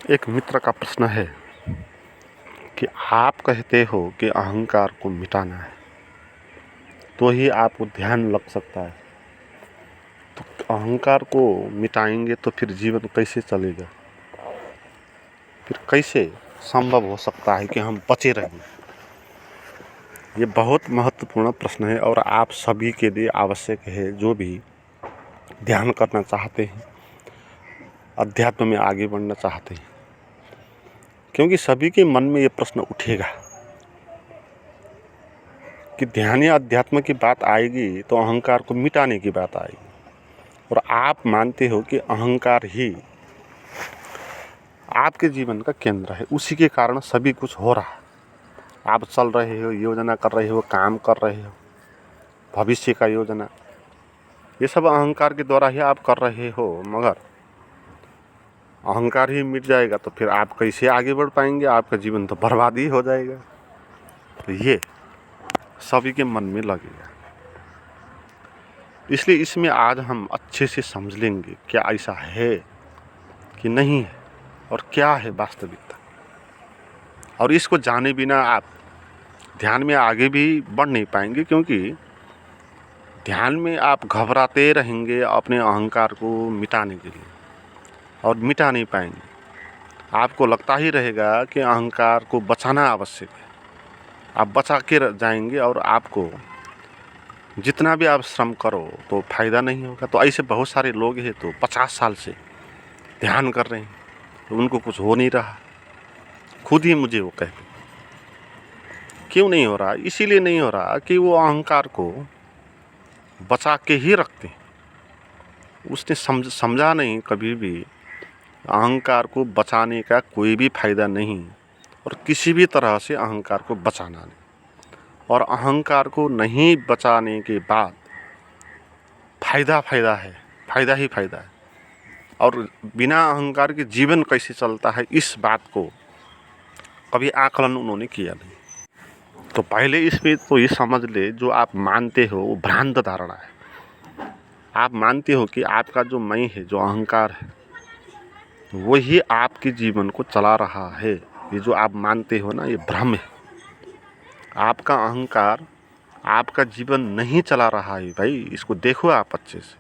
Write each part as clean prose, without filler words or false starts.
एक मित्र का प्रश्न है कि आप कहते हो कि अहंकार को मिटाना है तो ही आपको ध्यान लग सकता है। तो अहंकार को मिटाएंगे तो फिर जीवन कैसे चलेगा? फिर कैसे संभव हो सकता है कि हम बचे रहें? ये बहुत महत्वपूर्ण प्रश्न है और आप सभी के लिए आवश्यक है, जो भी ध्यान करना चाहते हैं, अध्यात्म में आगे बढ़ना चाहते हैं, क्योंकि सभी के मन में ये प्रश्न उठेगा कि ध्यान या अध्यात्म की बात आएगी तो अहंकार को मिटाने की बात आएगी। और आप मानते हो कि अहंकार ही आपके जीवन का केंद्र है, उसी के कारण सभी कुछ हो रहा है। आप चल रहे हो, योजना कर रहे हो, काम कर रहे हो, भविष्य का योजना, ये सब अहंकार के द्वारा ही आप कर रहे हो। मगर अहंकार ही मिट जाएगा तो फिर आप कैसे आगे बढ़ पाएंगे? आपका जीवन तो बर्बाद ही हो जाएगा। तो ये सभी के मन में लगेगा, इसलिए इसमें आज हम अच्छे से समझ लेंगे क्या ऐसा है कि नहीं है और क्या है वास्तविकता। और इसको जाने बिना आप ध्यान में आगे भी बढ़ नहीं पाएंगे, क्योंकि ध्यान में आप घबराते रहेंगे अपने अहंकार को मिटाने के लिए और मिटा नहीं पाएंगे। आपको लगता ही रहेगा कि अहंकार को बचाना आवश्यक है, आप बचा के जाएंगे और आपको जितना भी आप श्रम करो तो फायदा नहीं होगा। तो ऐसे बहुत सारे लोग हैं तो 50 साल से ध्यान कर रहे हैं तो उनको कुछ हो नहीं रहा। खुद ही मुझे वो कहते, क्यों नहीं हो रहा? इसीलिए नहीं हो रहा कि वो अहंकार को बचा के ही रखते हैं। उसने समझा नहीं कभी भी अहंकार को बचाने का कोई भी फायदा नहीं, और किसी भी तरह से अहंकार को बचाना नहीं। और अहंकार को नहीं बचाने के बाद फायदा है, फायदा ही फायदा है। और बिना अहंकार के जीवन कैसे चलता है, इस बात को कभी आकलन उन्होंने किया नहीं। तो पहले इसमें तो ये समझ ले, जो आप मानते हो वो भ्रांत धारणा है। आप मानते हो कि आपका जो मैं है, जो अहंकार है, वही आपके जीवन को चला रहा है। ये जो आप मानते हो ना, ये भ्रम है। आपका अहंकार आपका जीवन नहीं चला रहा है भाई, इसको देखो आप अच्छे से।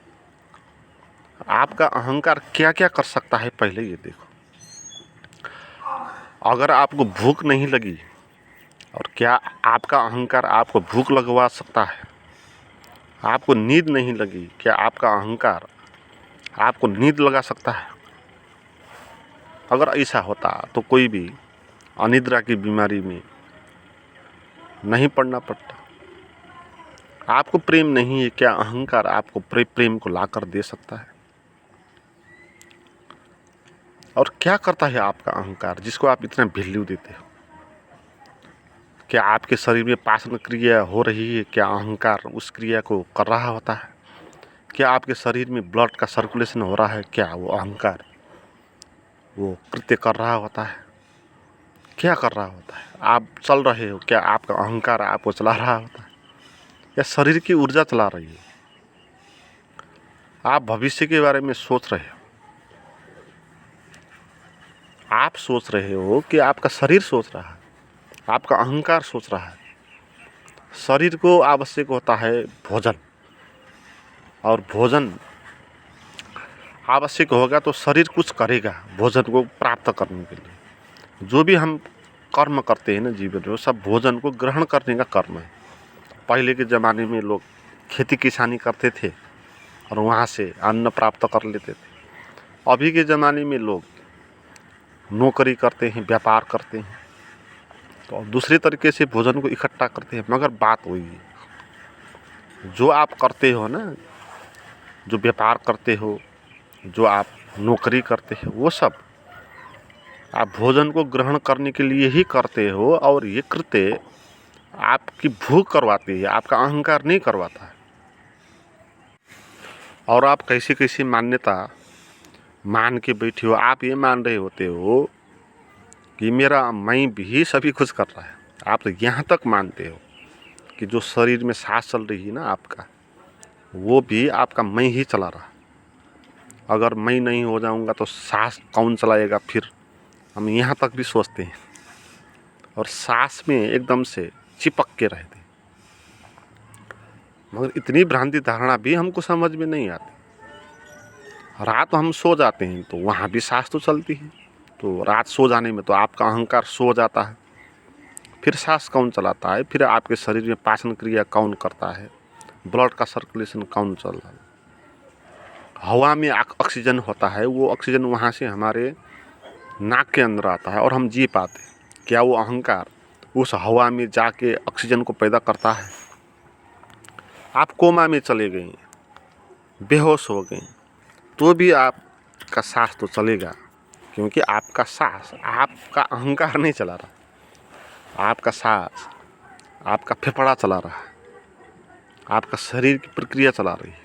आपका अहंकार क्या क्या कर सकता है पहले ये देखो। अगर आपको भूख नहीं लगी, और क्या आपका अहंकार आपको भूख लगवा सकता है? आपको नींद नहीं लगी, क्या आपका अहंकार आपको नींद लगा सकता है? अगर ऐसा होता तो कोई भी अनिद्रा की बीमारी में नहीं पड़ना पड़ता। आपको प्रेम नहीं है, क्या अहंकार आपको प्रेम को ला कर दे सकता है? और क्या करता है आपका अहंकार जिसको आप इतना वैल्यू देते हो? क्या आपके शरीर में पाचन क्रिया हो रही है, क्या अहंकार उस क्रिया को कर रहा होता है? क्या आपके शरीर में ब्लड का सर्कुलेशन हो रहा है, क्या वो अहंकार वो कृत्य कर रहा होता है? क्या कर रहा होता है? आप चल रहे हो, क्या आपका अहंकार आपको चला रहा होता है, या शरीर की ऊर्जा चला रही है? आप भविष्य के बारे में सोच रहे हो, आप सोच रहे हो कि आपका शरीर सोच रहा है, आपका अहंकार सोच रहा है। शरीर को आवश्यक होता है भोजन, और भोजन आवश्यक होगा तो शरीर कुछ करेगा भोजन को प्राप्त करने के लिए। जो भी हम कर्म करते हैं ना जीवन में, वो सब भोजन को ग्रहण करने का कर्म है। पहले के ज़माने में लोग खेती किसानी करते थे और वहाँ से अन्न प्राप्त कर लेते थे। अभी के ज़माने में लोग नौकरी करते हैं, व्यापार करते हैं, तो दूसरे तरीके से भोजन को इकट्ठा करते हैं। मगर बात वही है, जो आप करते हो ना, जो व्यापार करते हो, जो आप नौकरी करते हो, वो सब आप भोजन को ग्रहण करने के लिए ही करते हो। और ये कृत्य आपकी भूख करवाती है, आपका अहंकार नहीं करवाता है। और आप कैसी कैसी मान्यता मान के बैठे हो। आप ये मान रहे होते हो कि मेरा मैं भी सभी कुछ कर रहा है। आप तो यहाँ तक मानते हो कि जो शरीर में सांस चल रही है ना आपका, वो भी आपका मैं ही चला रहा है। अगर मैं नहीं हो जाऊंगा तो सांस कौन चलाएगा फिर? हम यहाँ तक भी सोचते हैं और सांस में एकदम से चिपक के रहते हैं। मगर इतनी भ्रांति धारणा भी हमको समझ में नहीं आती। रात हम सो जाते हैं तो वहाँ भी सांस तो चलती है, तो रात सो जाने में तो आपका अहंकार सो जाता है। फिर सांस कौन चलाता है? फिर आपके शरीर में पाचन क्रिया कौन करता है? ब्लड का सर्कुलेशन कौन चल रहा है? हवा में ऑक्सीजन होता है, वो ऑक्सीजन वहाँ से हमारे नाक के अंदर आता है और हम जी पाते हैं। क्या वो अहंकार उस हवा में जाके ऑक्सीजन को पैदा करता है? आप कोमा में चले गए, बेहोश हो गए, तो भी आपका सांस तो चलेगा, क्योंकि आपका सांस आपका अहंकार नहीं चला रहा। आपका सांस आपका फेफड़ा चला रहा है, आपका शरीर की प्रक्रिया चला रही है।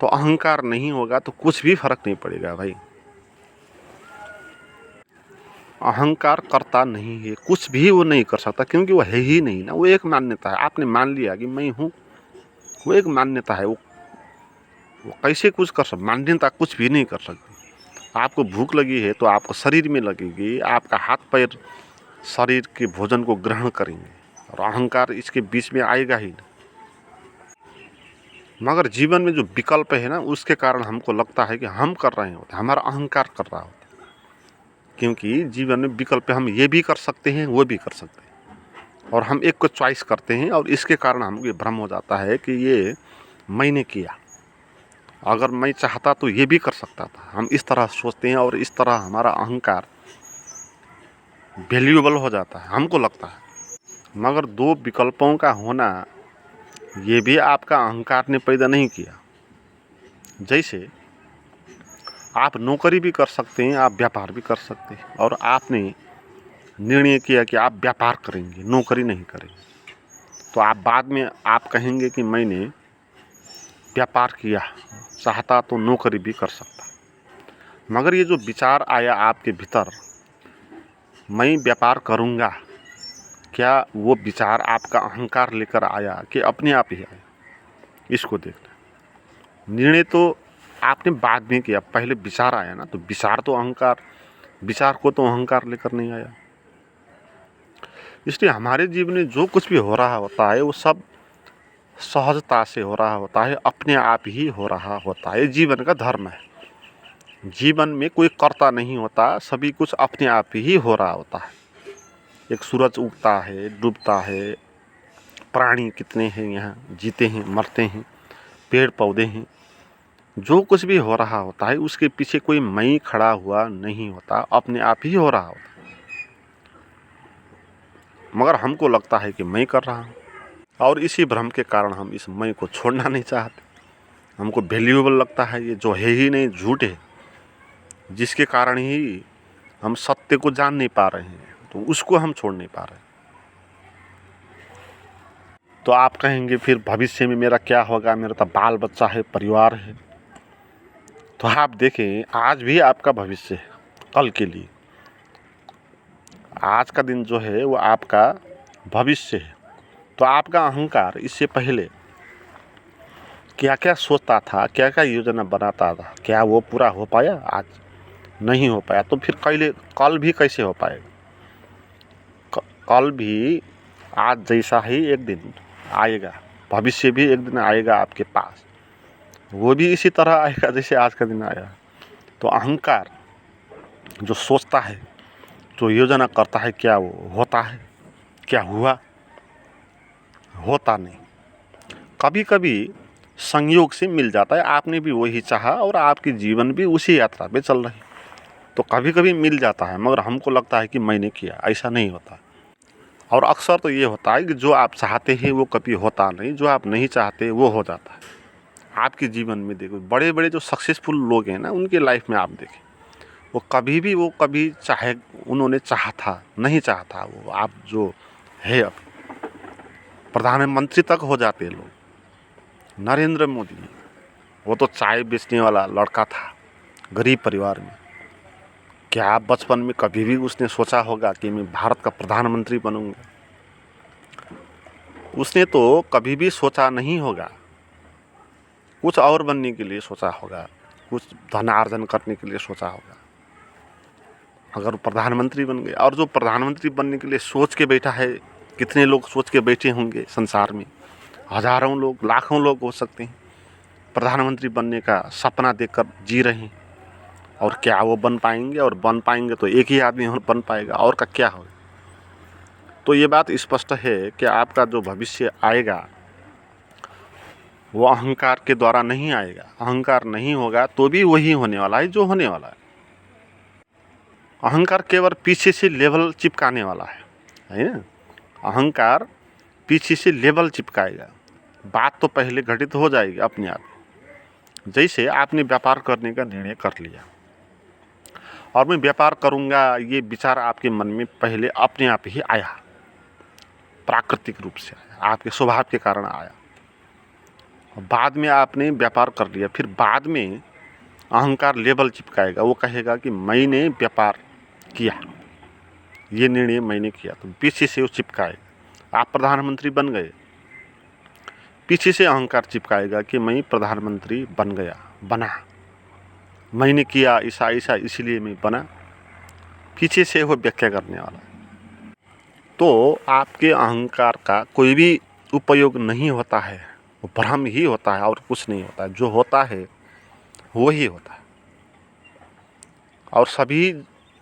तो अहंकार नहीं होगा तो कुछ भी फर्क नहीं पड़ेगा भाई। अहंकार करता नहीं है, कुछ भी वो नहीं कर सकता, क्योंकि वो है ही नहीं ना। वो एक मान्यता है, आपने मान लिया कि मैं हूँ, वो एक मान्यता है। वो कैसे कुछ कर सकता? मान्यता कुछ भी नहीं कर सकती। आपको भूख लगी है तो आपको शरीर में लगेगी, आपका हाथ पैर शरीर के भोजन को ग्रहण करेंगे, और अहंकार इसके बीच में आएगा ही नहीं। मगर जीवन में जो विकल्प है ना, उसके कारण हमको लगता है कि हम कर रहे होते, हमारा अहंकार कर रहा होता। क्योंकि जीवन में विकल्प हम ये भी कर सकते हैं, वो भी कर सकते हैं, और हम एक को चॉइस करते हैं, और इसके कारण हमको ये भ्रम हो जाता है कि ये मैंने किया, अगर मैं चाहता तो ये भी कर सकता था। हम इस तरह सोचते हैं और इस तरह हमारा अहंकार वैल्यूएबल हो जाता है, हमको लगता है। मगर दो विकल्पों का होना ये भी आपका अहंकार ने पैदा नहीं किया। जैसे आप नौकरी भी कर सकते हैं, आप व्यापार भी कर सकते हैं, और आपने निर्णय किया कि आप व्यापार करेंगे, नौकरी नहीं करेंगे, तो आप बाद में आप कहेंगे कि मैंने व्यापार किया, चाहता तो नौकरी भी कर सकता। मगर ये जो विचार आया आपके भीतर, मैं व्यापार करूँगा, क्या वो विचार आपका अहंकार लेकर आया कि अपने आप ही आया? इसको देखना। निर्णय तो आपने बाद में किया, पहले विचार आया ना, तो विचार को तो अहंकार लेकर नहीं आया। इसलिए हमारे जीवन में जो कुछ भी हो रहा होता है वो सब सहजता से हो रहा होता है, अपने आप ही हो रहा होता है। जीवन का धर्म है। जीवन में कोई कर्ता नहीं होता, सभी कुछ अपने आप ही हो रहा होता है। एक सूरज उगता है, डूबता है, प्राणी कितने हैं यहाँ, जीते हैं, मरते हैं, पेड़ पौधे हैं, जो कुछ भी हो रहा होता है उसके पीछे कोई मैं खड़ा हुआ नहीं होता, अपने आप ही हो रहा होता। मगर हमको लगता है कि मैं कर रहा हूँ, और इसी भ्रम के कारण हम इस मैं को छोड़ना नहीं चाहते। हमको वैल्यूएबल लगता है, ये जो है ही नहीं, झूठ है, जिसके कारण ही हम सत्य को जान नहीं पा रहे हैं, तो उसको हम छोड़ नहीं पा रहे। तो आप कहेंगे फिर भविष्य में मेरा क्या होगा, मेरा तो बाल बच्चा है, परिवार है। तो आप देखें, आज भी आपका भविष्य है, कल के लिए। आज का दिन जो है वो आपका भविष्य है। तो आपका अहंकार इससे पहले क्या क्या सोचता था, क्या क्या योजना बनाता था, क्या वो पूरा हो पाया? आज नहीं हो पाया, तो फिर कल भी कैसे हो पाएगा? कल भी आज जैसा ही एक दिन आएगा, भविष्य भी एक दिन आएगा आपके पास, वो भी इसी तरह आएगा जैसे आज का दिन आया। तो अहंकार जो सोचता है, जो योजना करता है, क्या वो होता है? क्या हुआ? होता नहीं। कभी कभी संयोग से मिल जाता है, आपने भी वही चाहा और आपकी जीवन भी उसी यात्रा पे चल रही, तो कभी कभी मिल जाता है। मगर हमको लगता है कि मैंने किया, ऐसा नहीं होता। और अक्सर तो ये होता है कि जो आप चाहते हैं वो कभी होता नहीं, जो आप नहीं चाहते वो हो जाता है। आपके जीवन में देखो, बड़े बड़े जो सक्सेसफुल लोग हैं ना, उनके लाइफ में आप देखें, वो कभी चाहे, उन्होंने चाहा था, नहीं चाहा था, वो आप जो है अब प्रधानमंत्री तक हो जाते हैं लोग। नरेंद्र मोदी, वो तो चाय बेचने वाला लड़का था, गरीब परिवार में। क्या बचपन में कभी भी उसने सोचा होगा कि मैं भारत का प्रधानमंत्री बनूंगा? उसने तो कभी भी सोचा नहीं होगा। कुछ और बनने के लिए सोचा होगा, कुछ धनार्जन करने के लिए सोचा होगा। अगर प्रधानमंत्री बन गए, और जो प्रधानमंत्री बनने के लिए सोच के बैठा है, कितने लोग सोच के बैठे होंगे संसार में, हजारों लोग, लाखों लोग हो सकते हैं प्रधानमंत्री बनने का सपना देखकर जी रहे हैं। और क्या वो बन पाएंगे? और बन पाएंगे तो एक ही आदमी बन पाएगा, और का क्या होगा? तो ये बात स्पष्ट है कि आपका जो भविष्य आएगा वो अहंकार के द्वारा नहीं आएगा। अहंकार नहीं होगा तो भी वही होने वाला है जो होने वाला है। अहंकार केवल पीछे से लेवल चिपकाने वाला है ना। अहंकार पीछे से लेवल चिपकाएगा, बात तो पहले घटित हो जाएगी अपने आप। जैसे आपने व्यापार करने का निर्णय कर लिया और मैं व्यापार करूंगा, ये विचार आपके मन में पहले अपने आप ही आया, प्राकृतिक रूप से आया, आपके स्वभाव के कारण आया। बाद में आपने व्यापार कर लिया, फिर बाद में अहंकार लेबल चिपकाएगा, वो कहेगा कि मैंने व्यापार किया, ये निर्णय मैंने किया, तो पीछे से वो चिपकाएगा। आप प्रधानमंत्री बन गए, पीछे से अहंकार चिपकाएगा कि मैं प्रधानमंत्री बन गया, बना, मैंने किया ऐसा ऐसा इसलिए मैं बना, पीछे से वो व्याख्या करने वाला है। तो आपके अहंकार का कोई भी उपयोग नहीं होता है, वो भ्रम ही होता है और कुछ नहीं होता है। जो होता है वो ही होता है। और सभी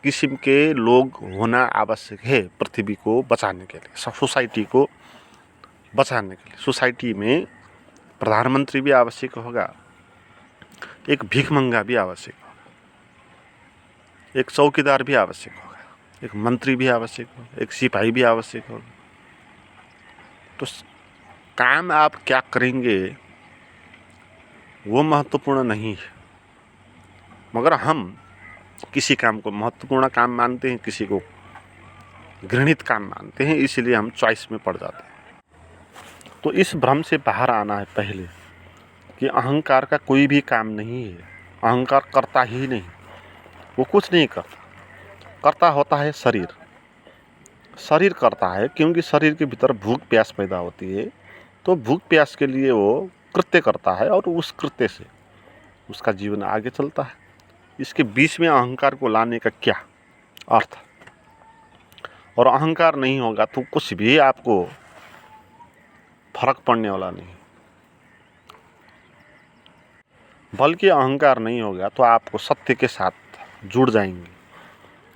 किस्म के लोग होना आवश्यक है पृथ्वी को बचाने के लिए, सोसाइटी को बचाने के लिए। सोसाइटी में प्रधानमंत्री भी आवश्यक होगा, एक भिखमंगा भी आवश्यक होगा, एक चौकीदार भी आवश्यक होगा, एक मंत्री भी आवश्यक होगा, एक सिपाही भी आवश्यक होगा। तो काम आप क्या करेंगे वो महत्वपूर्ण नहीं है, मगर हम किसी काम को महत्वपूर्ण काम मानते हैं, किसी को घृणित काम मानते हैं, इसलिए हम चॉइस में पड़ जाते हैं। तो इस भ्रम से बाहर आना है पहले कि अहंकार का कोई भी काम नहीं है। अहंकार करता ही नहीं, वो कुछ नहीं करता। करता होता है शरीर। शरीर करता है क्योंकि शरीर के भीतर भूख प्यास पैदा होती है, तो भूख प्यास के लिए वो कृत्य करता है और उस कृत्य से उसका जीवन आगे चलता है। इसके बीच में अहंकार को लाने का क्या अर्थ? और अहंकार नहीं होगा तो कुछ भी आपको फर्क पड़ने वाला नहीं। बल्कि अहंकार नहीं होगा तो आपको सत्य के साथ जुड़ जाएंगे,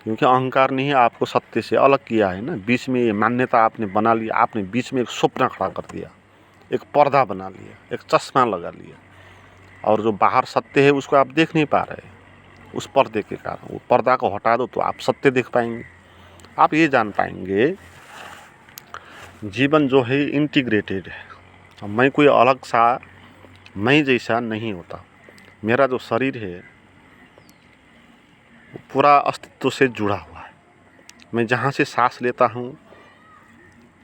क्योंकि अहंकार ने ही आपको सत्य से अलग किया है ना। बीच में ये मान्यता आपने बना लिया, आपने बीच में एक स्वप्न खड़ा कर दिया, एक पर्दा बना लिया, एक चश्मा लगा लिया, और जो बाहर सत्य है उसको आप देख नहीं पा रहे उस पर्दे के कारण। वो पर्दा को हटा दो तो आप सत्य देख पाएंगे। आप ये जान पाएंगे जीवन जो है इंटीग्रेटेड है। मैं कोई अलग सा मैं जैसा नहीं होता। मेरा जो शरीर है वो पूरा अस्तित्व से जुड़ा हुआ है। मैं जहाँ से सांस लेता हूँ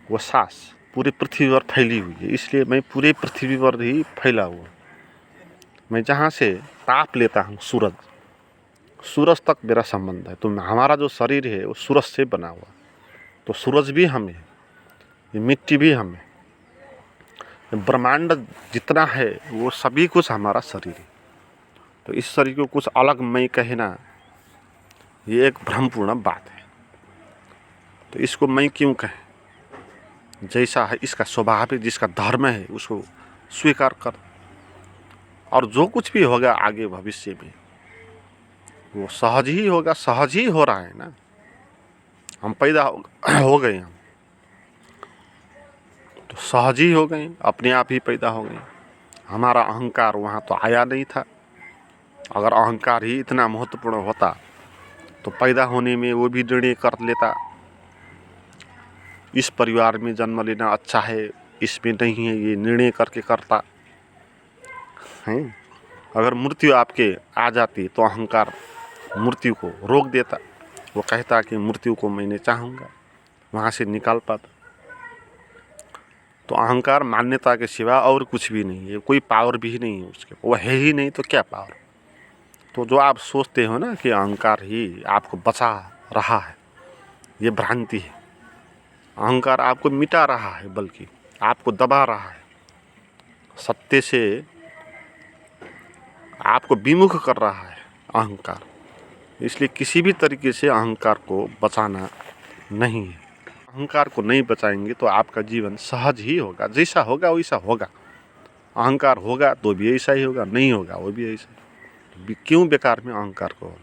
वो सांस पूरी पृथ्वी पर फैली हुई है, इसलिए मैं पूरे पृथ्वी पर ही फैला हुआ। मैं जहाँ से ताप लेता हूँ सूरज तक मेरा संबंध है। तो हमारा जो शरीर है वो सूरज से बना हुआ, तो सूरज भी हम है, ये मिट्टी भी हम है, ब्रह्मांड जितना है वो सभी कुछ हमारा शरीर है। तो इस शरीर को कुछ अलग मैं कहना ये एक भ्रमपूर्ण बात है। तो इसको मैं क्यों कहें? जैसा है इसका स्वभाव है, जिसका धर्म है उसको स्वीकार कर, और जो कुछ भी होगा आगे भविष्य में वो सहज ही होगा। सहज ही हो रहा है ना, हम पैदा हो गए, हम तो सहज ही हो गए, अपने आप ही पैदा हो गए। हमारा अहंकार वहाँ तो आया नहीं था। अगर अहंकार ही इतना महत्वपूर्ण होता तो पैदा होने में वो भी निर्णय कर लेता, इस परिवार में जन्म लेना अच्छा है, इसमें नहीं है, ये निर्णय करके करता है। अगर मृत्यु आपके आ जाती तो अहंकार मृत्यु को रोक देता, वो कहता कि मृत्यु को मैंने चाहूँगा, वहाँ से निकाल पाता। तो अहंकार मान्यता के सिवा और कुछ भी नहीं है, कोई पावर भी नहीं है उसके, वो है ही नहीं तो क्या पावर। तो जो आप सोचते हो ना कि अहंकार ही आपको बचा रहा है, ये भ्रांति है। अहंकार आपको मिटा रहा है, बल्कि आपको दबा रहा है, सत्य से आपको विमुख कर रहा है अहंकार। इसलिए किसी भी तरीके से अहंकार को बचाना नहीं है। अहंकार को नहीं बचाएंगे तो आपका जीवन सहज ही होगा, जैसा होगा वैसा होगा। अहंकार होगा तो भी ऐसा ही होगा, नहीं होगा वो भी ऐसा ही। क्यों बेकार में अहंकार को।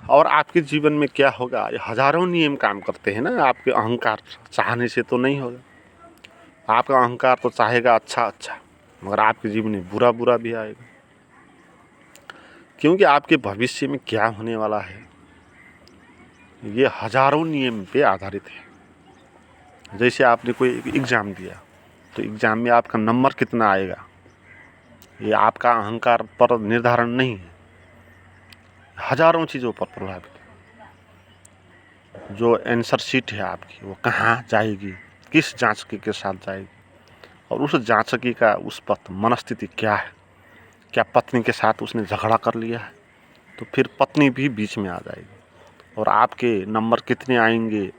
और आपके जीवन में क्या होगा, ये हजारों नियम काम करते हैं ना। आपके अहंकार चाहने से तो नहीं होगा। आपका अहंकार तो चाहेगा अच्छा अच्छा, मगर आपके जीवन में बुरा बुरा भी आएगा। क्योंकि आपके भविष्य में क्या होने वाला है ये हजारों नियम पे आधारित है। जैसे आपने कोई एग्ज़ाम दिया तो एग्ज़ाम में आपका नंबर कितना आएगा ये आपका अहंकार पर निर्धारण नहीं है, हजारों चीज़ों पर प्रभावित है। जो आंसर शीट है आपकी वो कहाँ जाएगी, किस जांचकी के साथ जाएगी, और उस जांचकी का उस पर मनस्थिति क्या है। क्या पत्नी के साथ उसने झगड़ा कर लिया है तो फिर पत्नी भी बीच में आ जाएगी, और आपके नंबर कितने आएंगे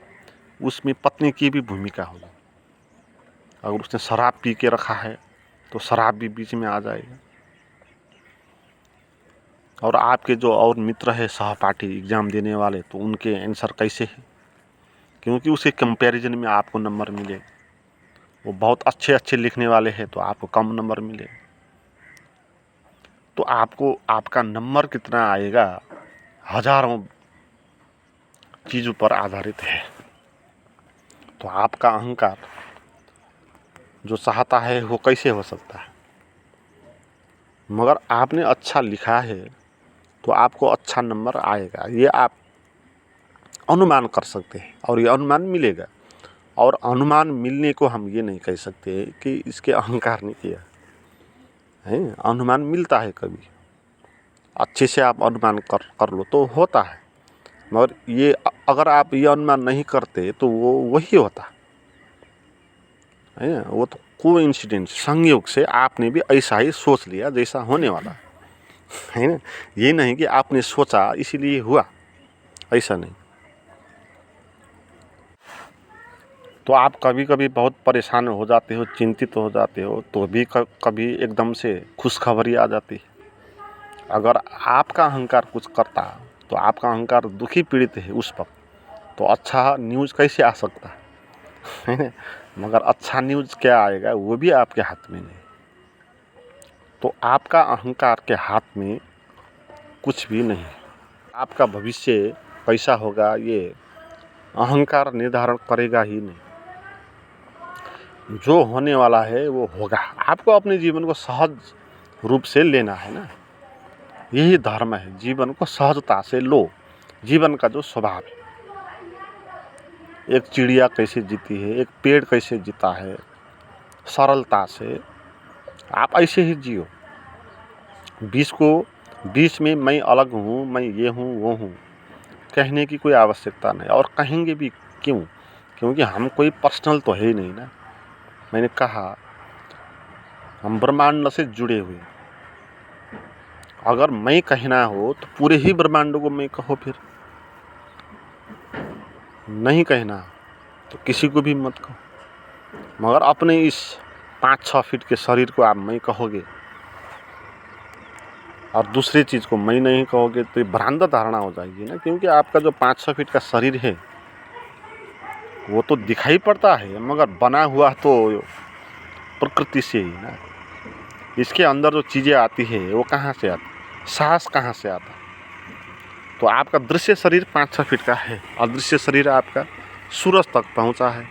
उसमें पत्नी की भी भूमिका होगी। अगर उसने शराब पी के रखा है तो शराब भी बीच में आ जाएगा। और आपके जो और मित्र है सहपाठी एग्ज़ाम देने वाले, तो उनके आंसर कैसे हैं, क्योंकि उसे कंपैरिजन में आपको नंबर मिले। वो बहुत अच्छे अच्छे लिखने वाले हैं तो आपको कम नंबर मिले। तो आपको आपका नंबर कितना आएगा हजारों चीज़ों पर आधारित है। तो आपका अहंकार जो चाहता है वो कैसे हो सकता है। मगर आपने अच्छा लिखा है तो आपको अच्छा नंबर आएगा, ये आप अनुमान कर सकते हैं और ये अनुमान मिलेगा। और अनुमान मिलने को हम ये नहीं कह सकते कि इसके अहंकार नहीं किया है। अनुमान मिलता है कभी, अच्छे से आप अनुमान कर लो तो होता है। मगर ये अगर आप ये अनुमान नहीं करते तो वो वही होता है। वो तो कोइंसिडेंस, संयोग से आपने भी ऐसा ही सोच लिया जैसा होने वाला है ना। ये नहीं कि आपने सोचा इसीलिए हुआ, ऐसा नहीं। तो आप कभी कभी बहुत परेशान हो जाते हो, चिंतित हो जाते हो, तो भी कभी एकदम से खुशखबरी आ जाती है। अगर आपका अहंकार कुछ करता तो आपका अहंकार दुखी पीड़ित है उस पर, तो अच्छा न्यूज़ कैसे आ सकता है ना। मगर अच्छा न्यूज़ क्या आएगा वो भी आपके हाथ में नहीं। तो आपका अहंकार के हाथ में कुछ भी नहीं। आपका भविष्य कैसा होगा ये अहंकार निर्धारण करेगा ही नहीं। जो होने वाला है वो होगा। आपको अपने जीवन को सहज रूप से लेना है ना, यही धर्म है। जीवन को सहजता से लो, जीवन का जो स्वभाव है। एक चिड़िया कैसे जीती है, एक पेड़ कैसे जीता है, सरलता से, आप ऐसे ही जियो। बीच में मैं अलग हूँ, मैं ये हूँ वो हूँ कहने की कोई आवश्यकता नहीं। और कहेंगे भी क्यों, क्योंकि हम कोई पर्सनल तो है ही नहीं ना। मैंने कहा हम ब्रह्मांड से जुड़े हुए। अगर मैं कहना हो तो पूरे ही ब्रह्मांड को मैं कहो, फिर नहीं कहना तो किसी को भी मत कहो। मगर अपने इस 5-6 फीट के शरीर को आप मैं कहोगे और दूसरी चीज़ को मैं नहीं कहोगे तो ये भ्रांत धारणा हो जाएगी ना। क्योंकि आपका जो 5-6 फीट का शरीर है वो तो दिखाई पड़ता है, मगर बना हुआ तो प्रकृति से ही ना। इसके अंदर जो चीज़ें आती है वो कहाँ से आती, सांस कहाँ से आता। तो आपका दृश्य शरीर 5-6 फीट का है, अदृश्य शरीर आपका सूरज तक पहुँचा है,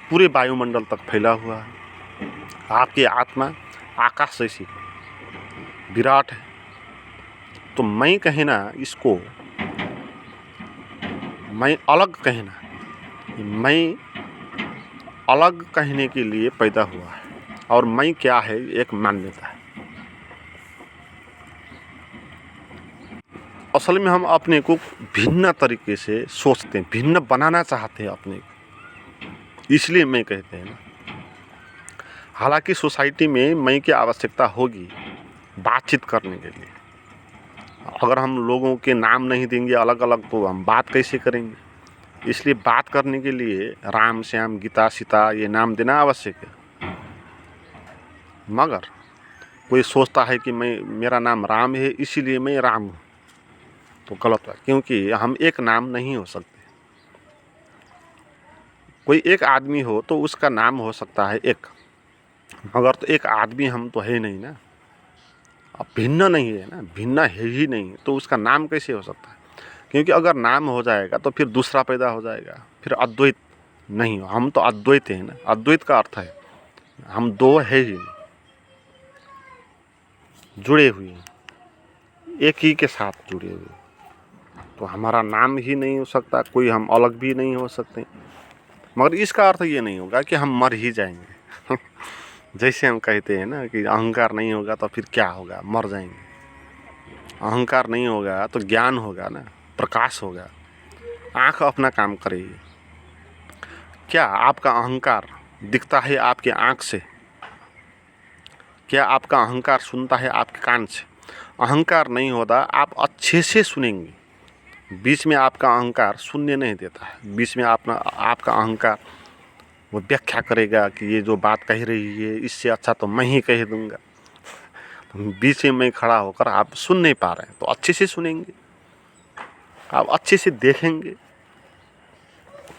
पूरे वायुमंडल तक फैला हुआ है। आपकी आत्मा आकाश जैसी विराट है। तो मैं कहना, इसको मैं अलग कहना, मैं अलग कहने के लिए पैदा हुआ है। और मैं क्या है, एक मान्यता है। असल में हम अपने को भिन्न तरीके से सोचते हैं, भिन्न बनाना चाहते हैं अपने को, इसलिए मैं कहते हैं ना। हालांकि सोसाइटी में मैं की आवश्यकता होगी बातचीत करने के लिए। अगर हम लोगों के नाम नहीं देंगे अलग अलग तो हम बात कैसे करेंगे। इसलिए बात करने के लिए राम, श्याम, गीता, सीता ये नाम देना आवश्यक है। मगर कोई सोचता है कि मेरा नाम राम है इसीलिए मैं राम हूँ, तो गलत है, क्योंकि हम एक नाम नहीं हो सकते। कोई एक आदमी हो तो उसका नाम हो सकता है एक, मगर तो एक आदमी हम तो है नहीं ना। अब भिन्न नहीं है ना, भिन्न है ही नहीं, तो उसका नाम कैसे हो सकता है? क्योंकि अगर नाम हो जाएगा तो फिर दूसरा पैदा हो जाएगा, फिर अद्वैत नहीं हो। हम तो अद्वैत हैं ना। अद्वैत का अर्थ है हम दो है ही नहीं, जुड़े हुए हैं, एक ही के साथ जुड़े हुए। तो हमारा नाम ही नहीं हो सकता, कोई हम अलग भी नहीं हो सकते। मगर इसका अर्थ ये नहीं होगा कि हम मर ही जाएंगे। जैसे हम कहते हैं ना कि अहंकार नहीं होगा तो फिर क्या होगा, मर जाएंगे। अहंकार नहीं होगा तो ज्ञान होगा ना, प्रकाश होगा, आँख अपना काम करेगी। क्या आपका अहंकार दिखता है आपके आँख से? क्या आपका अहंकार सुनता है आपके कान से? अहंकार नहीं होता आप अच्छे से सुनेंगे। बीच में आपका अहंकार सुनने नहीं देता है। बीच में आपका अहंकार वो व्याख्या करेगा कि ये जो बात कह रही है इससे अच्छा तो मैं ही कह दूंगा। बीच में खड़ा होकर आप सुन नहीं पा रहे हैं, तो अच्छे से सुनेंगे, आप अच्छे से देखेंगे,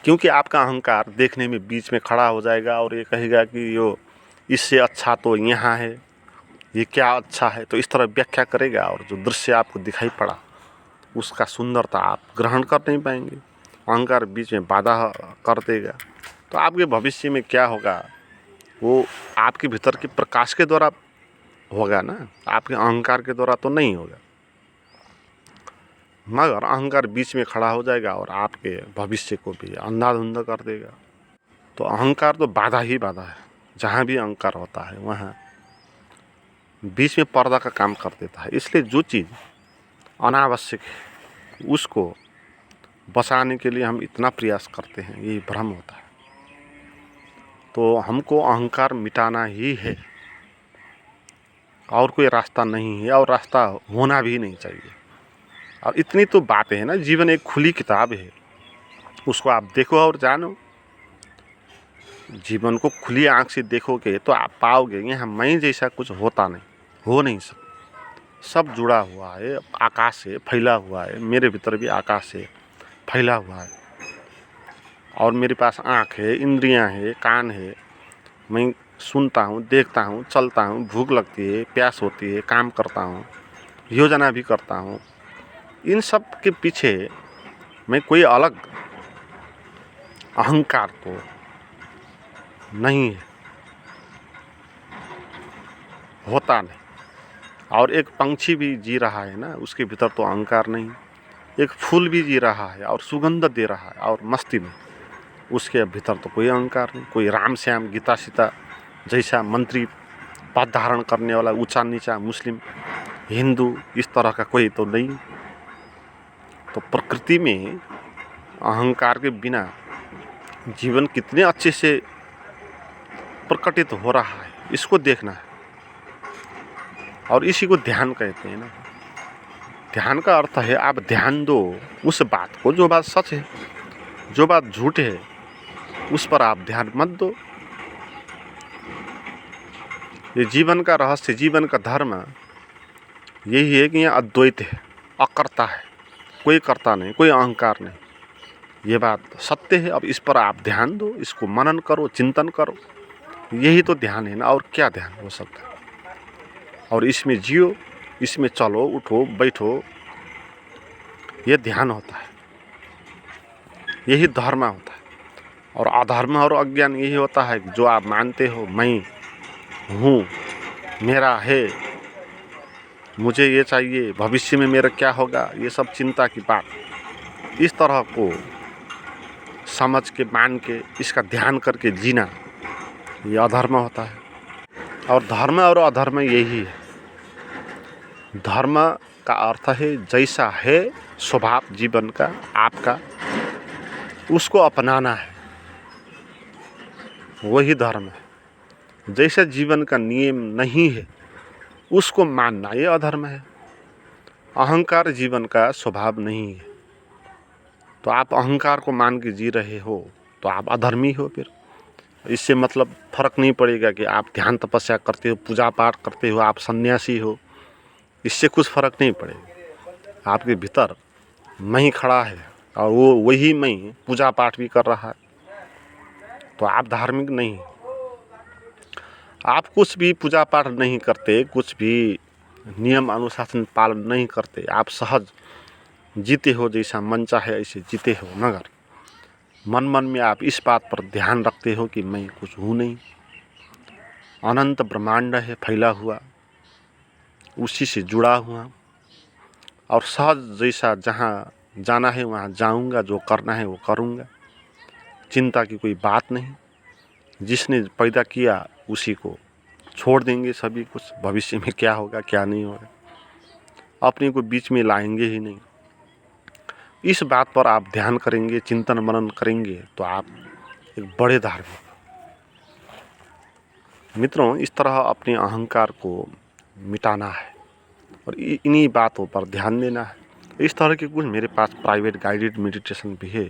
क्योंकि आपका अहंकार देखने में बीच में खड़ा हो जाएगा और ये कहेगा कि यो इससे अच्छा तो यहाँ है, ये क्या अच्छा है, तो इस तरह व्याख्या करेगा। और जो दृश्य आपको दिखाई पड़ा उसका सुंदरता आप ग्रहण कर नहीं पाएंगे। अहंकार बीच में बाधा कर देगा। तो आपके भविष्य में क्या होगा, वो आपके भीतर के प्रकाश के द्वारा होगा ना, आपके अहंकार के द्वारा तो नहीं होगा। मगर अहंकार बीच में खड़ा हो जाएगा और आपके भविष्य को भी अंधाधुंध कर देगा। तो अहंकार तो बाधा ही बाधा है। जहाँ भी अहंकार होता है वहाँ बीच में पर्दा का काम कर देता है। इसलिए जो चीज़ अनावश्यक है उसको बचाने के लिए हम इतना प्रयास करते हैं, यही भ्रम होता है। तो हमको अहंकार मिटाना ही है, और कोई रास्ता नहीं है, और रास्ता होना भी नहीं चाहिए। और इतनी तो बातें हैं ना, जीवन एक खुली किताब है, उसको आप देखो और जानो। जीवन को खुली आंख से देखोगे तो आप पाओगे यहाँ मैं जैसा कुछ होता नहीं, हो नहीं सकता। सब जुड़ा हुआ है, आकाश से फैला हुआ है, मेरे भीतर भी आकाश से फैला हुआ है। और मेरे पास आँख है, इंद्रियां है, कान है, मैं सुनता हूँ, देखता हूँ, चलता हूँ, भूख लगती है, प्यास होती है, काम करता हूँ, योजना भी करता हूँ। इन सब के पीछे मैं कोई अलग अहंकार तो नहीं है, होता नहीं। और एक पंछी भी जी रहा है ना, उसके भीतर तो अहंकार नहीं। एक फूल भी जी रहा है और सुगंध दे रहा है और मस्ती में, उसके भीतर तो कोई अहंकार नहीं। कोई राम श्याम गीता सीता जैसा मंत्री पद धारण करने वाला ऊंचा नीचा मुस्लिम हिंदू इस तरह का कोई तो नहीं। तो प्रकृति में अहंकार के बिना जीवन कितने अच्छे से प्रकटित हो रहा है, इसको देखना है। और इसी को ध्यान कहते हैं ना। ध्यान का अर्थ है आप ध्यान दो उस बात को, जो बात सच है, जो बात झूठ है उस पर आप ध्यान मत दो। ये जीवन का रहस्य, जीवन का धर्म यही है कि यहाँ अद्वैत है, अकर्ता है, कोई कर्ता नहीं, कोई अहंकार नहीं। ये बात सत्य है। अब इस पर आप ध्यान दो, इसको मनन करो, चिंतन करो, यही तो ध्यान है ना। और क्या ध्यान हो सकता है? और इसमें जियो, इसमें चलो, उठो, बैठो, ये ध्यान होता है, यही धर्म होता है। और अधर्म और अज्ञान यही होता है कि जो आप मानते हो मैं हूँ, मेरा है, मुझे ये चाहिए, भविष्य में मेरा क्या होगा, ये सब चिंता की बात, इस तरह को समझ के, मान के, इसका ध्यान करके जीना, ये अधर्म होता है। और धर्म और अधर्म यही है। धर्म का अर्थ है जैसा है स्वभाव जीवन का आपका, उसको अपनाना है, वही धर्म है। जैसा जीवन का नियम नहीं है उसको मानना, ये अधर्म है। अहंकार जीवन का स्वभाव नहीं है। तो आप अहंकार को मान के जी रहे हो तो आप अधर्मी हो। फिर इससे मतलब फर्क नहीं पड़ेगा कि आप ध्यान तपस्या करते हो, पूजा पाठ करते हो, आप सन्यासी हो, इससे कुछ फर्क नहीं पड़ेगा। आपके भीतर मैं ही खड़ा है और वो वही मैं पूजा पाठ भी कर रहा है, तो आप धार्मिक नहीं हैं। आप कुछ भी पूजा पाठ नहीं करते, कुछ भी नियम अनुशासन पालन नहीं करते, आप सहज जीते हो, जैसा मन चाहे ऐसे जीते हो, मगर मन मन में आप इस बात पर ध्यान रखते हो कि मैं कुछ हूँ नहीं, अनंत ब्रह्मांड है फैला हुआ, उसी से जुड़ा हुआ, और सहज जैसा जहाँ जाना है वहाँ जाऊँगा, जो करना है वो करूँगा, चिंता की कोई बात नहीं। जिसने पैदा किया उसी को छोड़ देंगे सभी कुछ, भविष्य में क्या होगा क्या नहीं होगा अपने को बीच में लाएंगे ही नहीं। इस बात पर आप ध्यान करेंगे, चिंतन मनन करेंगे, तो आप एक बड़े धार्मिक। मित्रों, इस तरह अपने अहंकार को मिटाना है और इन्हीं बातों पर ध्यान देना है। इस तरह के कुछ मेरे पास प्राइवेट गाइडेड मेडिटेशन भी है।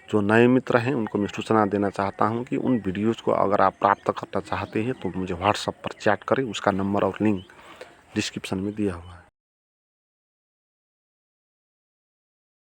जो नए मित्र हैं उनको मैं सूचना देना चाहता हूं कि उन वीडियोज़ को अगर आप प्राप्त करना चाहते हैं तो मुझे व्हाट्सएप पर चैट करें, उसका नंबर और लिंक डिस्क्रिप्शन में दिया हुआ है।